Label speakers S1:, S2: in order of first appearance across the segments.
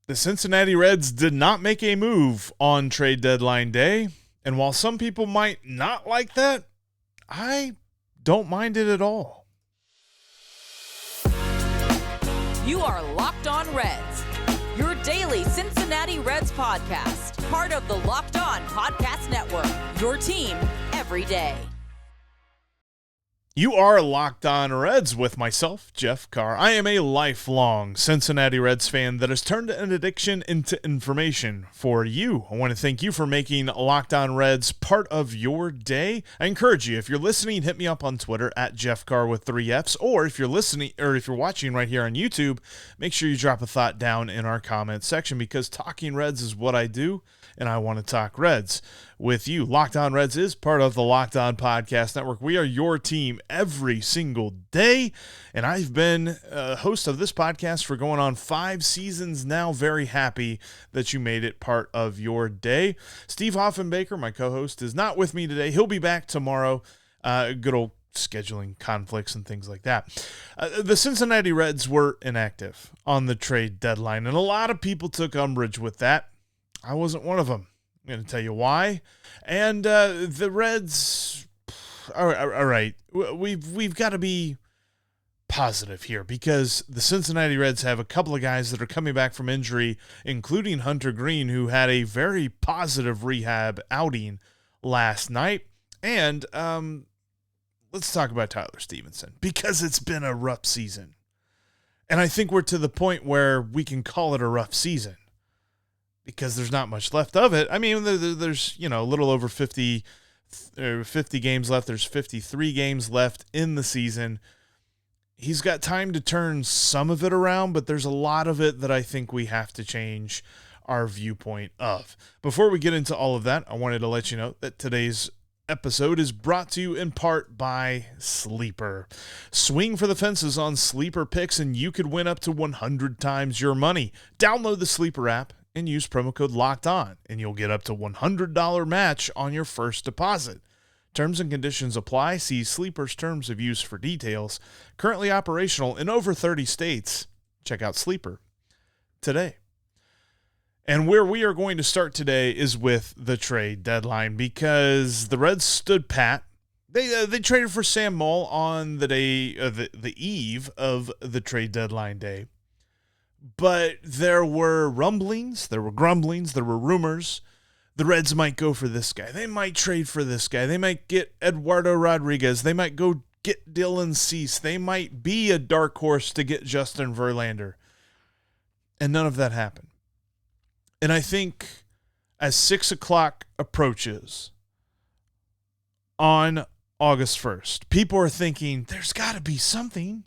S1: The Cincinnati Reds did not make a move on trade deadline day, and while some people might not like that, I don't mind it at all.
S2: You are Locked On Reds, your daily Cincinnati Reds podcast, part of the Locked On Podcast Network, your team every day.
S1: You are Locked On Reds with myself, Jeff Carr. I am a lifelong Cincinnati Reds fan that has turned an addiction into information for you. I want to thank you for making Locked On Reds part of your day. I encourage you, if you're listening, hit me up on Twitter at Jeff Carr with 3 Fs, or if you're listening, or if you're watching right here on YouTube, make sure you drop a thought down in our comment section, because talking Reds is what I do, and I want to talk Reds with you. Locked On Reds is part of the Locked On Podcast Network. We are your team every single day, and I've been a host of this podcast for going on 5 seasons now. Very happy that you made it part of your day. Steve Hoffenbaker, my co-host, is not with me today. He'll be back tomorrow. Good old scheduling conflicts and things like that. The Cincinnati Reds were inactive on the trade deadline, and a lot of people took umbrage with that. I wasn't one of them. I'm going to tell you why. And the Reds, all right, we've got to be positive here, because the Cincinnati Reds have a couple of guys that are coming back from injury, including Hunter Greene, who had a very positive rehab outing last night. And let's talk about Tyler Stephenson, because it's been a rough season. And I think we're to the point where we can call it a rough season, because there's not much left of it. I mean, there's, a little over 50 games left. There's 53 games left in the season. He's got time to turn some of it around, but there's a lot of it that I think we have to change our viewpoint of. Before we get into all of that, I wanted to let you know that today's episode is brought to you in part by Sleeper. Swing for the fences on Sleeper picks, and you could win up to 100 times your money. Download the Sleeper app and use promo code Locked On, and you'll get up to $100 match on your first deposit. Terms and conditions apply. See Sleeper's terms of use for details. Currently operational in over 30 states. Check out Sleeper today. And where we are going to start today is with the trade deadline, because the Reds stood pat. They traded for Sam Moll on the day, the eve of the trade deadline day. But there were rumblings, there were grumblings, there were rumors. The Reds might go for this guy. They might trade for this guy. They might get Eduardo Rodriguez. They might go get Dylan Cease. They might be a dark horse to get Justin Verlander. And none of that happened. And I think as 6 o'clock approaches on August 1st, people are thinking, there's got to be something.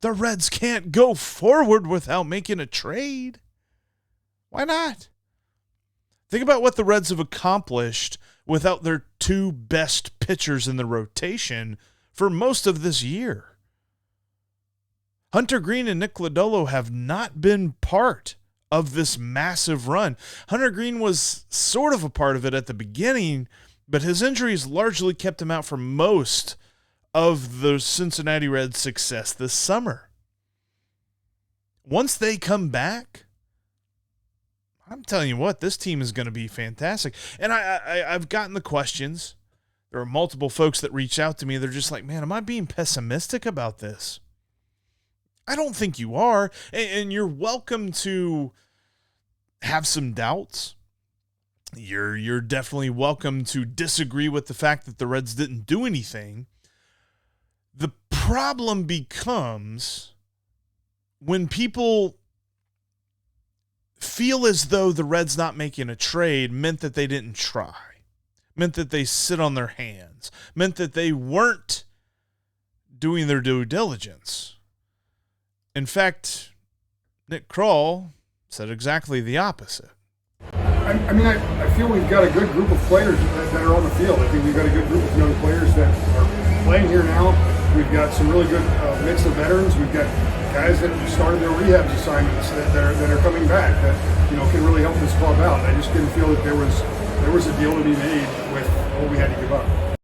S1: The Reds can't go forward without making a trade. Why not? Think about what the Reds have accomplished without their 2 best pitchers in the rotation for most of this year. Hunter Greene and Nick Lodolo have not been part of this massive run. Hunter Greene was sort of a part of it at the beginning, but his injuries largely kept him out for most of the Cincinnati Reds' success this summer. Once they come back, I'm telling you what, this team is going to be fantastic. And I've gotten the questions. There are multiple folks that reach out to me. They're just like, man, am I being pessimistic about this? I don't think you are. And you're welcome to have some doubts. You're definitely welcome to disagree with the fact that the Reds didn't do anything. The problem becomes when people feel as though the Reds not making a trade meant that they didn't try, meant that they sit on their hands, meant that they weren't doing their due diligence. In fact, Nick Krall said exactly the opposite.
S3: I feel we've got a good group of players that are on the field. I think we've got a good group of young players that are playing here now. We've got some really good mix of veterans. We've got guys that started their rehab assignments that are coming back that can really help this club out. I just didn't feel that there was a deal to be made with what we had to give up.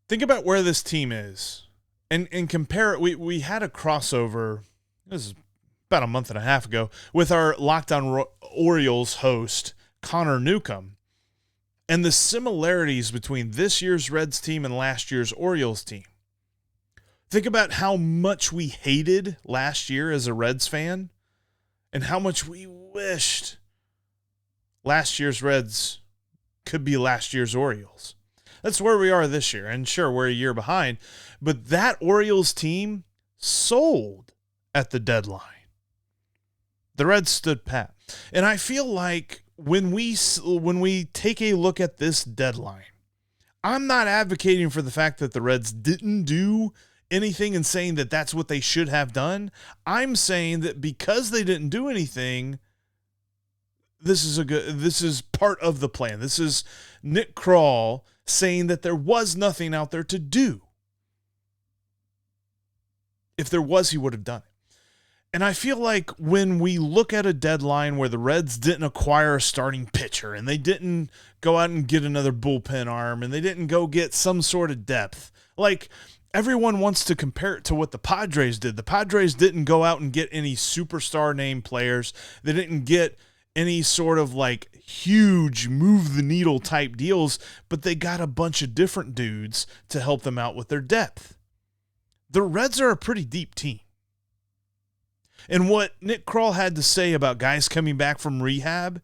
S1: Think about where this team is and compare it. We had a crossover. This is about a month and a half ago with our Locked On Orioles host, Connor Newcomb, and the similarities between this year's Reds team and last year's Orioles team. Think about how much we hated last year as a Reds fan and how much we wished last year's Reds could be last year's Orioles. That's where we are this year. And sure, we're a year behind, but that Orioles team sold at the deadline. The Reds stood pat. And I feel like when we take a look at this deadline, I'm not advocating for the fact that the Reds didn't do anything and saying that that's what they should have done. I'm saying that because they didn't do anything, this is part of the plan. This is Nick Krall saying that there was nothing out there to do. If there was, he would have done it. And I feel like when we look at a deadline where the Reds didn't acquire a starting pitcher and they didn't go out and get another bullpen arm and they didn't go get some sort of depth, like everyone wants to compare it to what the Padres did. The Padres didn't go out and get any superstar name players. They didn't get any sort of like huge move the needle type deals, but they got a bunch of different dudes to help them out with their depth. The Reds are a pretty deep team. And what Nick Krall had to say about guys coming back from rehab,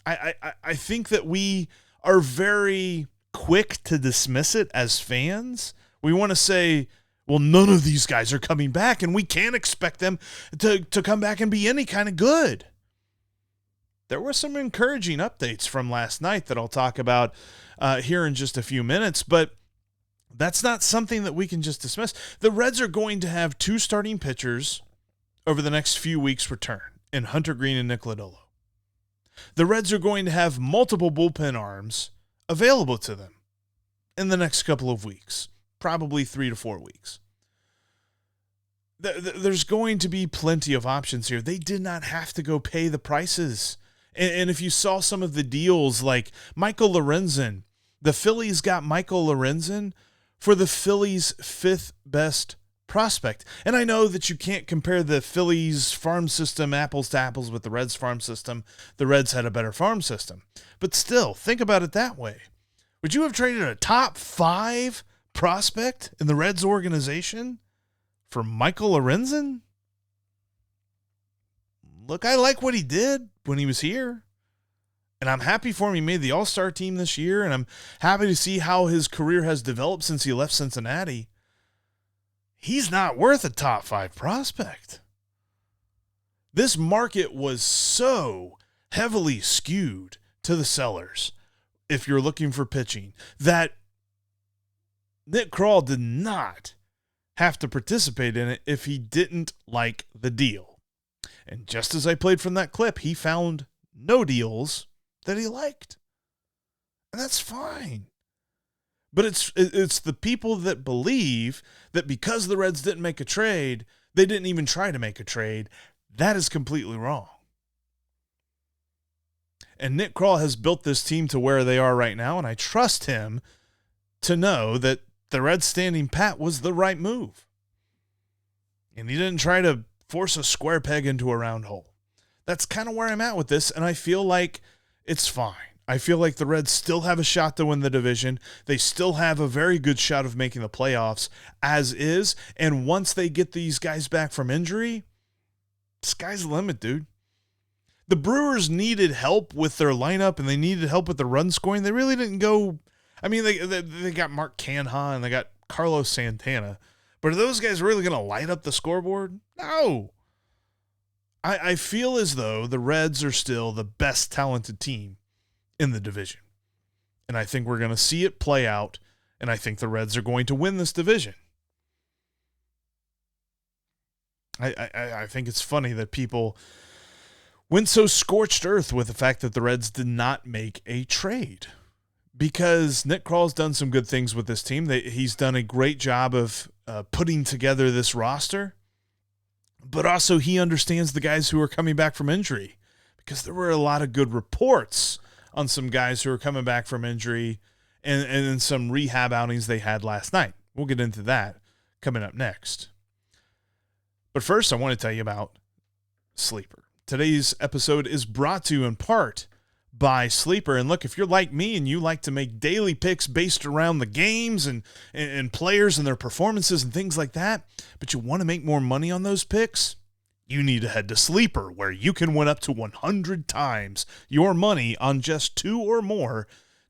S1: I think that we are very quick to dismiss it as fans. We want to say, well, none of these guys are coming back, and we can't expect them to come back and be any kind of good. There were some encouraging updates from last night that I'll talk about here in just a few minutes, but that's not something that we can just dismiss. The Reds are going to have two starting pitchers over the next few weeks return in Hunter Greene and Nick Lodolo. The Reds are going to have multiple bullpen arms available to them in the next couple of weeks, probably 3 to 4 weeks. There's going to be plenty of options here. They did not have to go pay the prices. And if you saw some of the deals like Michael Lorenzen, the Phillies got Michael Lorenzen for the Phillies' 5th best prospect. And I know that you can't compare the Phillies farm system apples to apples with the Reds farm system. The Reds had a better farm system. But still, think about it that way. Would you have traded a top 5 prospect in the Reds organization for Michael Lorenzen? Look, I like what he did when he was here. And I'm happy for him. He made the All-Star team this year, and I'm happy to see how his career has developed since he left Cincinnati. He's not worth a top 5 prospect. This market was so heavily skewed to the sellers, if you're looking for pitching, that Nick Krall did not have to participate in it if he didn't like the deal. And just as I played from that clip, he found no deals that he liked. And that's fine. But it's the people that believe that because the Reds didn't make a trade, they didn't even try to make a trade. That is completely wrong. And Nick Krall has built this team to where they are right now, and I trust him to know that the Reds standing pat was the right move. And he didn't try to force a square peg into a round hole. That's kind of where I'm at with this, and I feel like it's fine. I feel like the Reds still have a shot to win the division. They still have a very good shot of making the playoffs as is. And once they get these guys back from injury, sky's the limit, dude. The Brewers needed help with their lineup and they needed help with the run scoring. They really didn't go. I mean, they got Mark Canha and they got Carlos Santana. But are those guys really going to light up the scoreboard? No. I feel as though the Reds are still the best talented team in the division. And I think we're going to see it play out, and I think the Reds are going to win this division. I think it's funny that people went so scorched earth with the fact that the Reds did not make a trade, because Nick Krall's done some good things with this team. He's done a great job of putting together this roster, but also he understands the guys who are coming back from injury, because there were a lot of good reports on some guys who are coming back from injury and some rehab outings they had last night. We'll get into that coming up next. But first, I want to tell you about Sleeper. Today's episode is brought to you in part by Sleeper. And look, if you're like me and you like to make daily picks based around the games and players and their performances and things like that, but you want to make more money on those picks, you need to head to Sleeper, where you can win up to 100 times your money on just 2 or more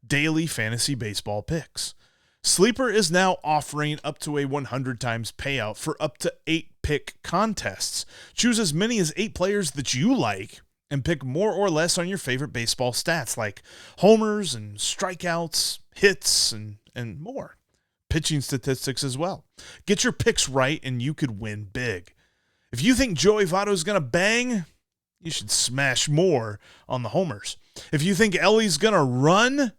S1: daily fantasy baseball picks. Sleeper is now offering up to a 100 times payout for up to 8 pick contests. Choose as many as 8 players that you like and pick more or less on your favorite baseball stats like homers and strikeouts, hits, and more. Pitching statistics as well. Get your picks right and you could win big. If you think Joey Votto's going to bang, you should smash more on the homers. If you think Ellie's going to run,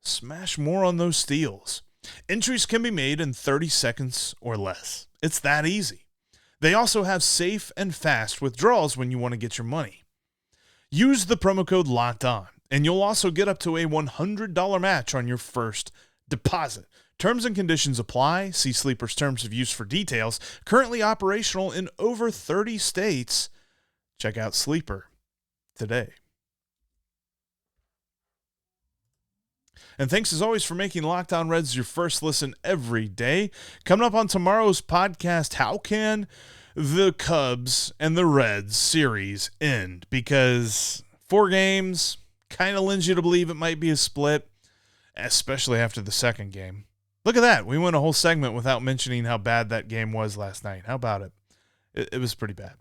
S1: smash more on those steals. Entries can be made in 30 seconds or less. It's that easy. They also have safe and fast withdrawals when you want to get your money. Use the promo code LOCKEDON, and you'll also get up to a $100 match on your first deposit. Terms and conditions apply. See Sleeper's terms of use for details. Currently operational in over 30 states. Check out Sleeper today. And thanks as always for making Locked On Reds your first listen every day. Coming up on tomorrow's podcast, how can the Cubs and the Reds series end? Because 4 games kind of lends you to believe it might be a split, especially after the second game. Look at that. We went a whole segment without mentioning how bad that game was last night. How about it? It was pretty bad.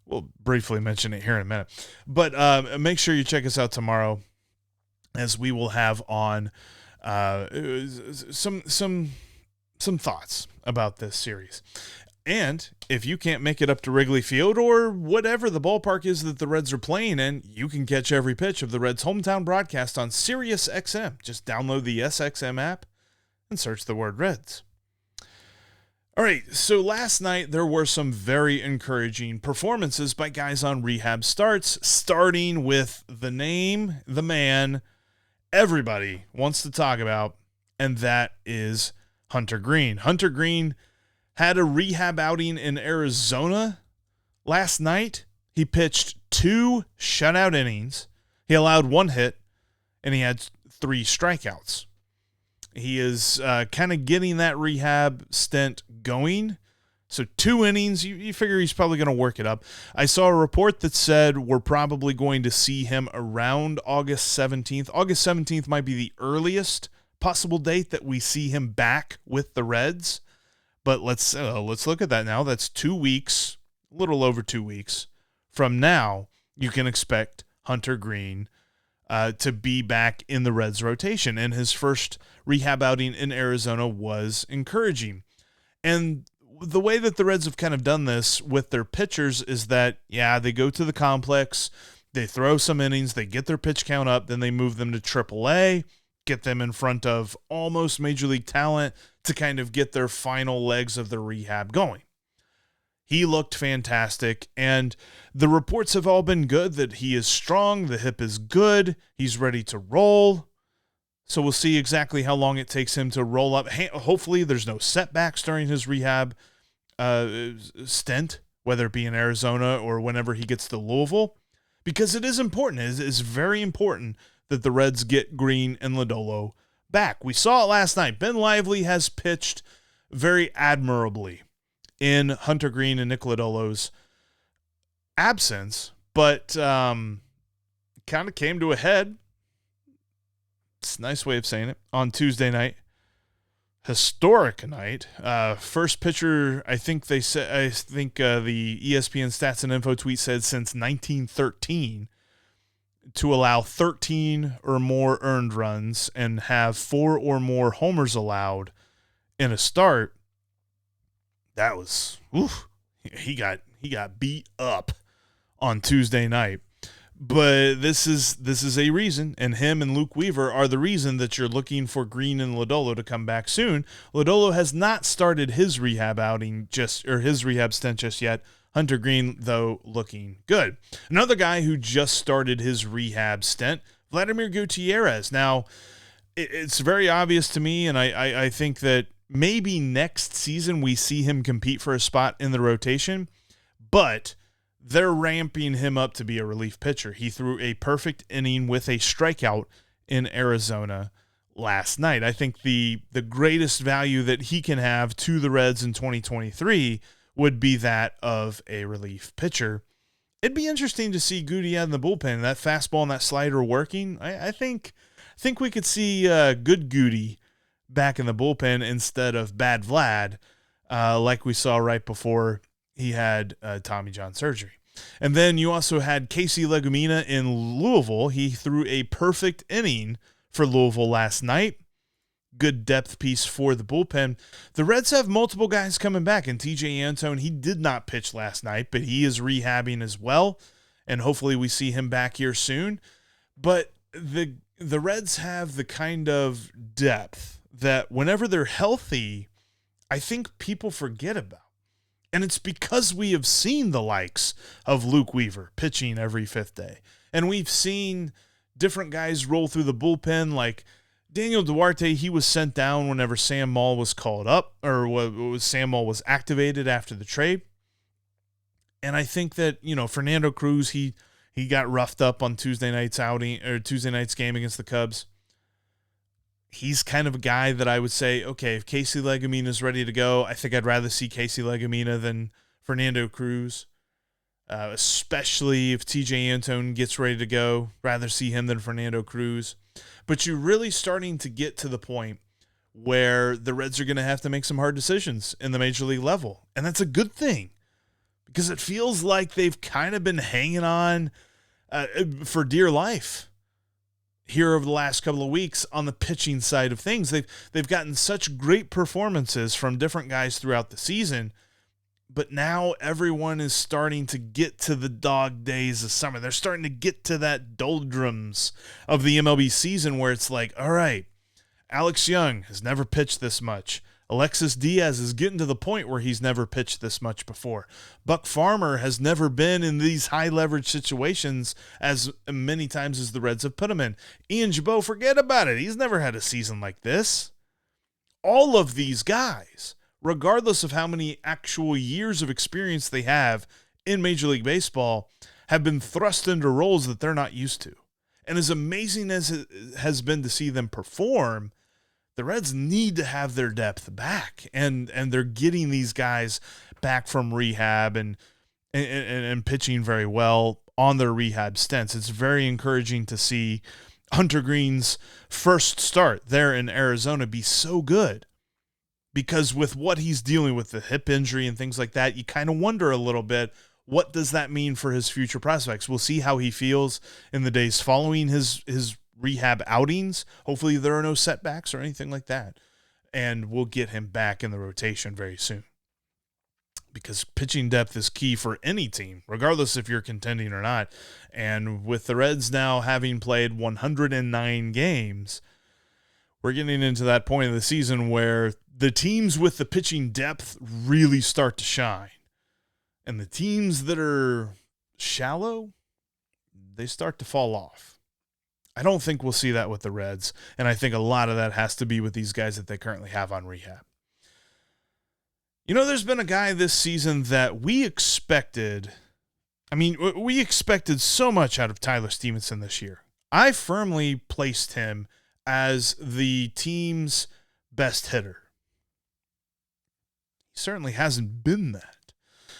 S1: We'll briefly mention it here in a minute. But make sure you check us out tomorrow, as we will have on some thoughts about this series. And if you can't make it up to Wrigley Field or whatever the ballpark is that the Reds are playing in, you can catch every pitch of the Reds' hometown broadcast on Sirius XM. Just download the SXM app and search the word Reds. All right, so last night there were some very encouraging performances by guys on rehab starts, starting with the name, the man everybody wants to talk about, and that is Hunter Greene. Hunter Greene had a rehab outing in Arizona last night. He pitched 2 shutout innings. He allowed 1 hit, and he had 3 strikeouts. He is kind of getting that rehab stint going. So 2 innings, you figure he's probably going to work it up. I saw a report that said we're probably going to see him around August 17th. August 17th might be the earliest possible date that we see him back with the Reds. But let's look at that now. That's 2 weeks, a little over 2 weeks from now. You can expect Hunter Greene to be back in the Reds rotation. And his first rehab outing in Arizona was encouraging. And the way that the Reds have kind of done this with their pitchers is that, they go to the complex, they throw some innings, they get their pitch count up, then they move them to AAA, get them in front of almost major league talent to kind of get their final legs of the rehab going. He looked fantastic, and the reports have all been good that he is strong, the hip is good, he's ready to roll. So we'll see exactly how long it takes him to roll up. Hopefully there's no setbacks during his rehab stint, whether it be in Arizona or whenever he gets to Louisville, because it is important. It is very important that the Reds get Greene and Lodolo back. We saw it last night. Ben Lively has pitched very admirably in Hunter Greene and Nick Lodolo's absence, but kind of came to a head. It's a nice way of saying it. On Tuesday night, historic night. First pitcher, I think the ESPN Stats and Info tweet said since 1913 to allow 13 or more earned runs and have 4 or more homers allowed in a start. That was he got beat up on Tuesday night. But this is a reason, and him and Luke Weaver are the reason that you're looking for Greene and Lodolo to come back soon. Lodolo has not started his rehab his rehab stint just yet. Hunter Greene, though, looking good. Another guy who just started his rehab stint, Vladimir Gutierrez. Now, it's very obvious to me, and I think that maybe next season we see him compete for a spot in the rotation, but they're ramping him up to be a relief pitcher. He threw a perfect inning with a strikeout in Arizona last night. I think the greatest value that he can have to the Reds in 2023 would be that of a relief pitcher. It'd be interesting to see Goody out in the bullpen, that fastball and that slider working. I think we could see good Goody back in the bullpen instead of bad Vlad, like we saw right before he had Tommy John surgery. And then you also had Casey Legumina in Louisville. He threw a perfect inning for Louisville last night. Good depth piece for the bullpen. The Reds have multiple guys coming back, and TJ Antone, he did not pitch last night, but he is rehabbing as well, and hopefully we see him back here soon. But the Reds have the kind of depth that whenever they're healthy, I think people forget about. And it's because we have seen the likes of Luke Weaver pitching every fifth day. And we've seen different guys roll through the bullpen, like Daniel Duarte. He was sent down whenever Sam Moll was called up, or Sam Moll was activated after the trade. And I think that, Fernando Cruz, he got roughed up on Tuesday night's game against the Cubs. He's kind of a guy that I would say, okay, if Casey Legumina is ready to go, I think I'd rather see Casey Legumina than Fernando Cruz, especially if TJ Antone gets ready to go. Rather see him than Fernando Cruz. But you're really starting to get to the point where the Reds are going to have to make some hard decisions in the major league level. And that's a good thing, because it feels like they've kind of been hanging on for dear life here over the last couple of weeks on the pitching side of things. They've gotten such great performances from different guys throughout the season, but now everyone is starting to get to the dog days of summer. They're starting to get to that doldrums of the MLB season where it's like, all right, Alex Young has never pitched this much. Alexis Diaz is getting to the point where he's never pitched this much before. Buck Farmer has never been in these high-leverage situations as many times as the Reds have put him in. Ian Gibaut, forget about it. He's never had a season like this. All of these guys, regardless of how many actual years of experience they have in Major League Baseball, have been thrust into roles that they're not used to. And as amazing as it has been to see them perform, the Reds need to have their depth back, and they're getting these guys back from rehab and pitching very well on their rehab stints. It's very encouraging to see Hunter Greene's first start there in Arizona be so good, because with what he's dealing with, the hip injury and things like that, you kind of wonder a little bit, what does that mean for his future prospects? We'll see how he feels in the days following his rehab outings. Hopefully there are no setbacks or anything like that, and we'll get him back in the rotation very soon, because pitching depth is key for any team, regardless if you're contending or not. And with the Reds now having played 109 games, we're getting into that point of the season where the teams with the pitching depth really start to shine, and the teams that are shallow, they start to fall off. I don't think we'll see that with the Reds, and I think a lot of that has to be with these guys that they currently have on rehab. There's been a guy this season that we expected so much out of Tyler Stephenson this year. I firmly placed him as the team's best hitter. He certainly hasn't been that,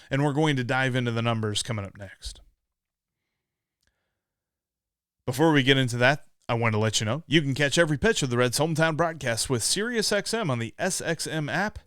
S1: and we're going to dive into the numbers coming up next. Before we get into that, I want to let you know you can catch every pitch of the Reds' hometown broadcast with SiriusXM on the SXM app.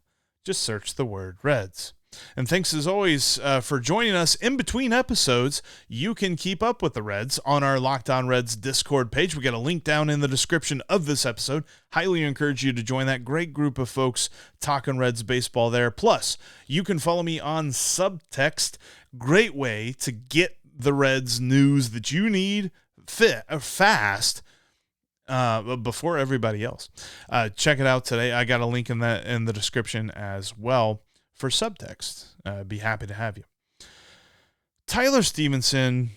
S1: Just search the word Reds. And thanks as always for joining us in between episodes. You can keep up with the Reds on our Locked On Reds Discord page. We got a link down in the description of this episode. Highly encourage you to join that great group of folks talking Reds baseball there. Plus, you can follow me on Subtext. Great way to get the Reds news that you need fast before everybody else. Check it out today. I got a link in the description as well for Subtext. Be happy to have you. Tyler Stephenson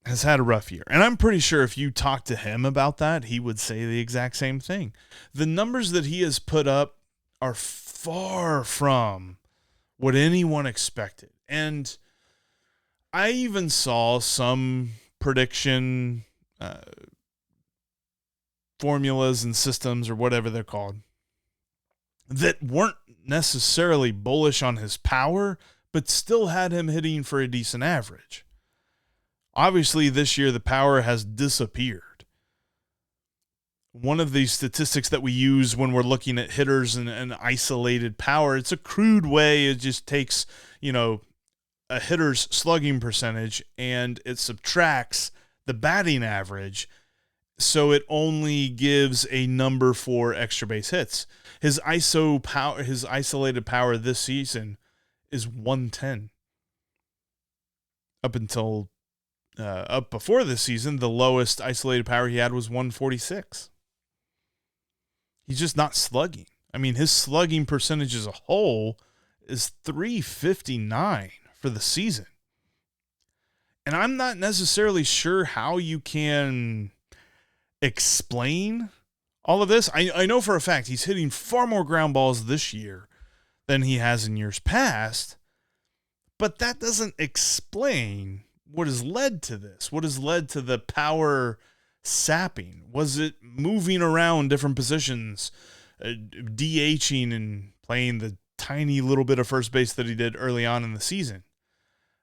S1: has had a rough year, and I'm pretty sure if you talk to him about that, he would say the exact same thing. The numbers that he has put up are far from what anyone expected, and I even saw some prediction formulas and systems, or whatever they're called, that weren't necessarily bullish on his power, but still had him hitting for a decent average. Obviously, this year the power has disappeared. One of the statistics that we use when we're looking at hitters and isolated power, it's a crude way. It just takes, a hitter's slugging percentage and it subtracts the batting average. So it only gives a number for extra base hits. His isolated power this season is 110. Up before this season, the lowest isolated power he had was 146. He's just not slugging. I mean, his slugging percentage as a whole is 359 for the season. And I'm not necessarily sure how you can explain all of this. I know for a fact he's hitting far more ground balls this year than he has in years past, but that doesn't explain what has led to this. What has led to the power sapping? Was it moving around different positions, DHing and playing the tiny little bit of first base that he did early on in the season?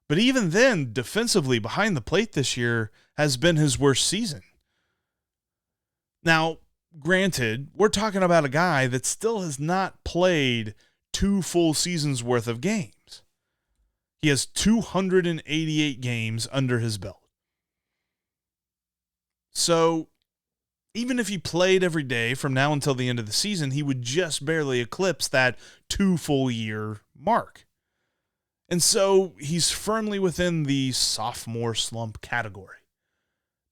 S1: But even then, defensively behind the plate this year has been his worst season. Now, granted, we're talking about a guy that still has not played 2 full seasons worth of games. He has 288 games under his belt. So even if he played every day from now until the end of the season, he would just barely eclipse that 2 full year mark. And so he's firmly within the sophomore slump category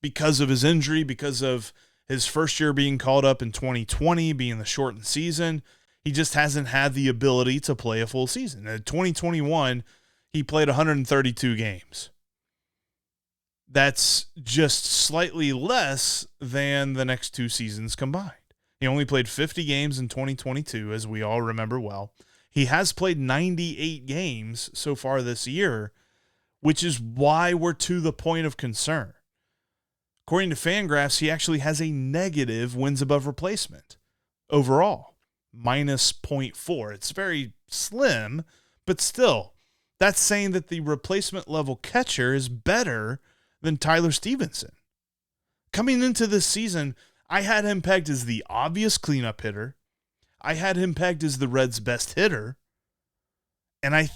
S1: because of his injury, because of his first year being called up in 2020, being the shortened season. He just hasn't had the ability to play a full season. In 2021, he played 132 games. That's just slightly less than the next 2 seasons combined. He only played 50 games in 2022, as we all remember well. He has played 98 games so far this year, which is why we're to the point of concern. According to FanGraphs, he actually has a negative wins above replacement overall, minus 0.4. It's very slim, but still, that's saying that the replacement level catcher is better than Tyler Stephenson. Coming into this season, I had him pegged as the obvious cleanup hitter. I had him pegged as the Reds' best hitter. And I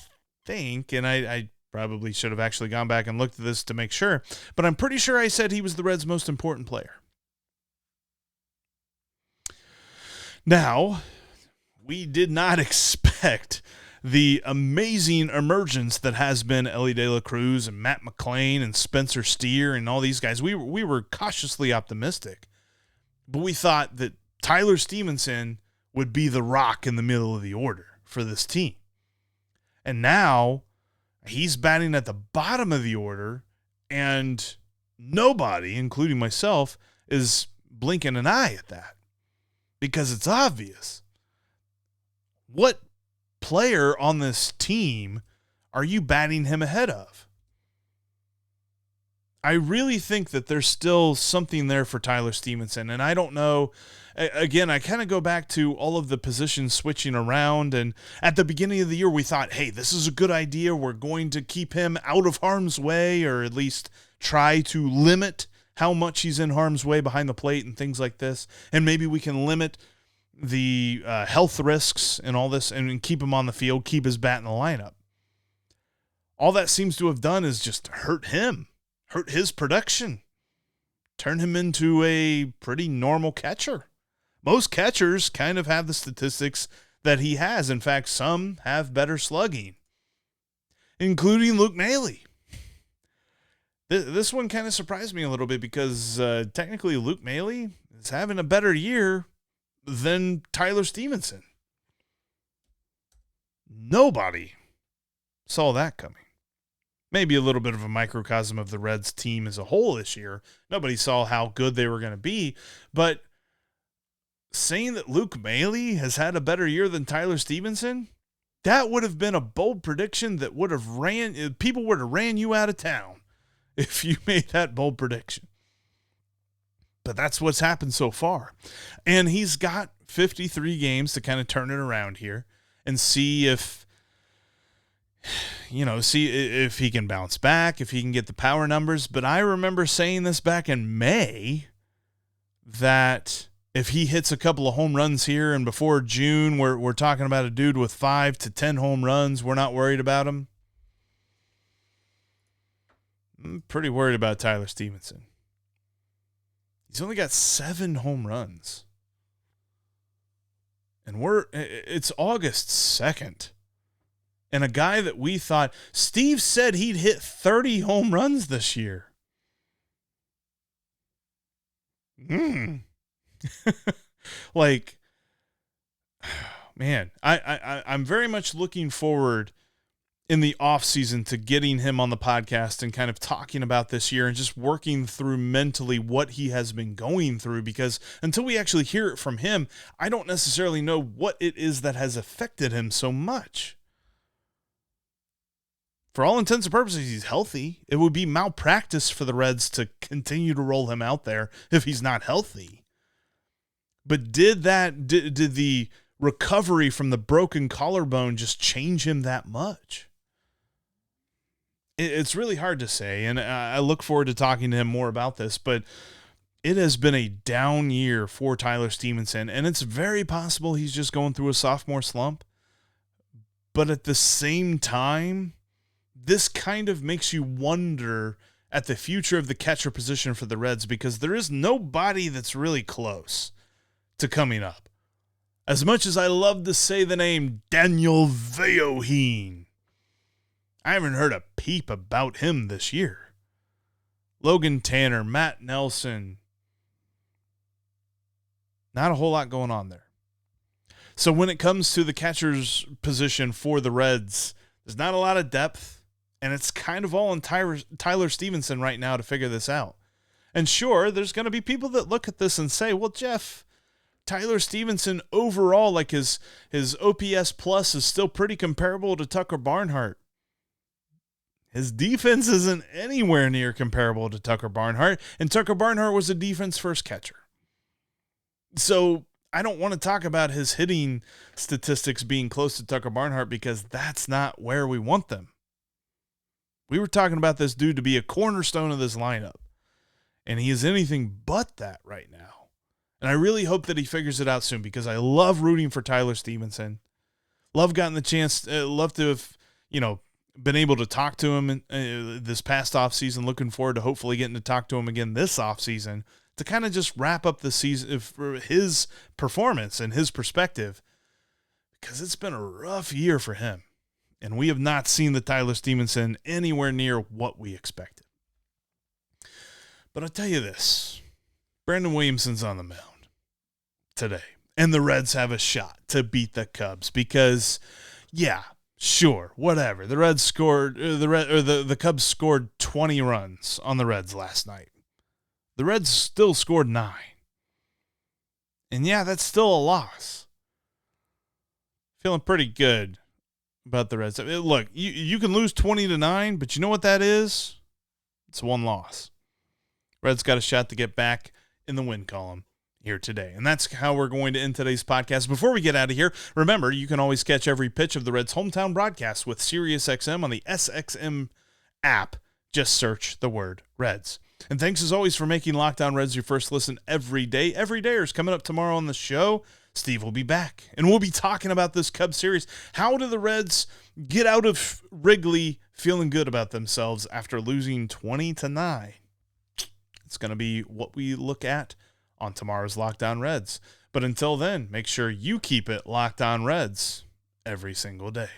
S1: think, and I probably should have actually gone back and looked at this to make sure, but I'm pretty sure I said he was the Reds' most important player. Now, we did not expect the amazing emergence that has been Elly De La Cruz and Matt McClain and Spencer Steer and all these guys. We were cautiously optimistic, but we thought that Tyler Stephenson would be the rock in the middle of the order for this team. And now he's batting at the bottom of the order, and nobody, including myself, is blinking an eye at that because it's obvious. What player on this team are you batting him ahead of? I really think that there's still something there for Tyler Stephenson, and I don't know. Again, I kind of go back to all of the positions switching around, and at the beginning of the year, we thought, hey, this is a good idea. We're going to keep him out of harm's way, or at least try to limit how much he's in harm's way behind the plate and things like this, and maybe we can limit the health risks and all this and keep him on the field, keep his bat in the lineup. All that seems to have done is just hurt him, hurt his production, turn him into a pretty normal catcher. Most catchers kind of have the statistics that he has. In fact, some have better slugging, including Luke Maile. This one kind of surprised me a little bit because technically Luke Maile is having a better year than Tyler Stephenson. Nobody saw that coming. Maybe a little bit of a microcosm of the Reds team as a whole this year. Nobody saw how good they were going to be, but saying that Luke Maile has had a better year than Tyler Stephenson, That would have been a bold prediction that would have people would have ran you out of town if you made that bold prediction. But that's what's happened so far. And he's got 53 games to kind of turn it around here and see if he can bounce back, if he can get the power numbers. But I remember saying this back in May that if he hits a couple of home runs here and before June, we're talking about a dude with 5 to 10 home runs. We're not worried about him. I'm pretty worried about Tyler Stephenson. He's only got 7 home runs. And it's August 2nd. And a guy that we thought, Steve said he'd hit 30 home runs this year. Like, man, I'm very much looking forward in the offseason to getting him on the podcast and kind of talking about this year and just working through mentally what he has been going through, because until we actually hear it from him, I don't necessarily know what it is that has affected him so much. For all intents and purposes, he's healthy. It would be malpractice for the Reds to continue to roll him out there if he's not healthy. But did the recovery from the broken collarbone just change him that much? It's really hard to say, and I look forward to talking to him more about this, but it has been a down year for Tyler Stephenson, and it's very possible he's just going through a sophomore slump. But at the same time, this kind of makes you wonder at the future of the catcher position for the Reds, because there is nobody that's really close to coming up. As much as I love to say the name Daniel Veoheen, I haven't heard a peep about him this year. Logan Tanner, Matt Nelson, not a whole lot going on there. So when it comes to the catcher's position for the Reds, there's not a lot of depth, and it's kind of all on Tyler Stephenson right now to figure this out. And sure, there's going to be people that look at this and say, well, Jeff, Tyler Stephenson overall, like his OPS plus is still pretty comparable to Tucker Barnhart. His defense isn't anywhere near comparable to Tucker Barnhart, and Tucker Barnhart was a defense-first catcher. So I don't want to talk about his hitting statistics being close to Tucker Barnhart, because that's not where we want them. We were talking about this dude to be a cornerstone of this lineup, and he is anything but that right now. And I really hope that he figures it out soon, because I love rooting for Tyler Stephenson. Love to have, been able to talk to him this past offseason. Looking forward to hopefully getting to talk to him again this offseason to kind of just wrap up the season for his performance and his perspective, because it's been a rough year for him. And we have not seen the Tyler Stephenson anywhere near what we expected. But I'll tell you this, Brandon Williamson's on the mound today, and the Reds have a shot to beat the Cubs because, yeah, sure, whatever. The Reds scored, the Cubs scored 20 runs on the Reds last night. The Reds still scored 9. And yeah, that's still a loss. Feeling pretty good about the Reds. Look, you can lose 20-9, but you know what that is? It's 1 loss. Reds got a shot to get back in the win column here today. And that's how we're going to end today's podcast. Before we get out of here, remember, you can always catch every pitch of the Reds' hometown broadcast with SiriusXM on the SXM app. Just search the word Reds. And thanks as always for making Locked On Reds your first listen every day. Everydayers coming up tomorrow on the show. Steve will be back, and we'll be talking about this Cubs series. How do the Reds get out of Wrigley feeling good about themselves after losing 20-9? It's going to be what we look at on tomorrow's Locked On Reds. But until then, make sure you keep it Locked On Reds every single day.